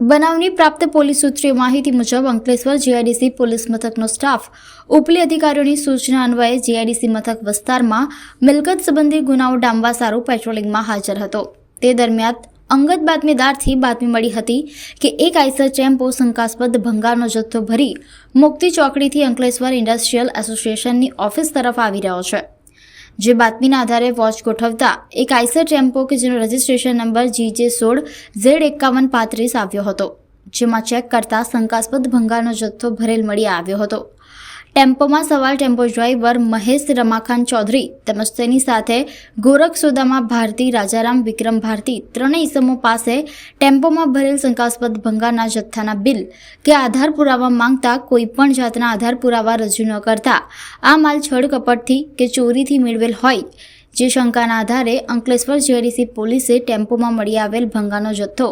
બનાવની પ્રાપ્ત પોલીસ સૂત્રીય માહિતી મુજબ અંકલેશ્વર જીઆઈડીસી પોલીસ મથકનો સ્ટાફ ઉપલી અધિકારીઓની સૂચના અન્વયે જીઆઈડીસી મથક વિસ્તારમાં મિલકત સંબંધી ગુનાઓ ડામવા સારું પેટ્રોલિંગમાં હાજર હતો। તે દરમિયાન અંગત બાતમીદારથી બાતમી મળી હતી કે એક આઈસર ટેમ્પો શંકાસ્પદ ભંગારનો જથ્થો ભરી મુક્તિ ચોકડીથી અંકલેશ્વર ઇન્ડસ્ટ્રીયલ એસોસિએશનની ઓફિસ તરફ આવી રહ્યો છે। જે બાતમીના આધારે વોચ ગોઠવતા એક આઈસર ટેમ્પો કે જેનો રજિસ્ટ્રેશન નંબર GJ16Z5135 આવ્યો હતો, જેમાં ચેક કરતા શંકાસ્પદ ભંગારનો જથ્થો ભરેલ મળી આવ્યો હતો। ટેમ્પોમાં સવાર ટેમ્પો ડ્રાઈવર મહેશ રમાખાન ચૌધરી તેમજ તેની સાથે ગોરખ સોદામા ભારતી, રાજારામ વિક્રમ ભારતી ત્રણેય ઇસમો પાસે ટેમ્પોમાં ભરેલ શંકાસ્પદ ભંગારના જથ્થાના બિલ કે આધાર પુરાવા માંગતા કોઈપણ જાતના આધાર પુરાવા રજૂ ન કરતા આ માલ છળ કપટથી કે ચોરીથી મેળવેલ હોય, જે શંકાના આધારે અંકલેશ્વર જીઆઈડીસી પોલીસે ટેમ્પોમાં મળી આવેલ ભંગારનો જથ્થો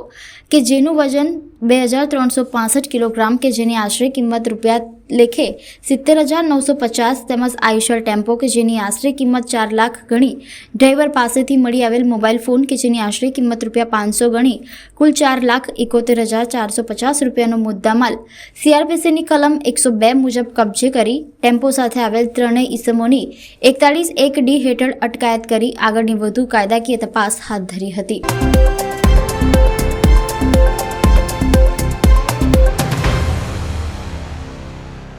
કે જેનું વજન 2365 કિલોગ્રામ કે જેની આશરે કિંમત રૂપિયા લેખે 70,950 તેમજ આઈશર ટેમ્પો કે જેની આશરે કિંમત 4 લાખ ગણી, ડ્રાઈવર પાસેથી મળી આવેલ મોબાઈલ ફોન કે જેની આશરે કિંમત રૂપિયા 500 ગણી કુલ 4,71,450 રૂપિયાનો મુદ્દામાલ CRPCની કલમ 102 મુજબ કબજે કરી ટેમ્પો સાથે આવેલ ત્રણેય ઇસમોની 41(1)D હેઠળ અટકાયત કરી આગળની વધુ કાયદાકીય તપાસ હાથ ધરી હતી।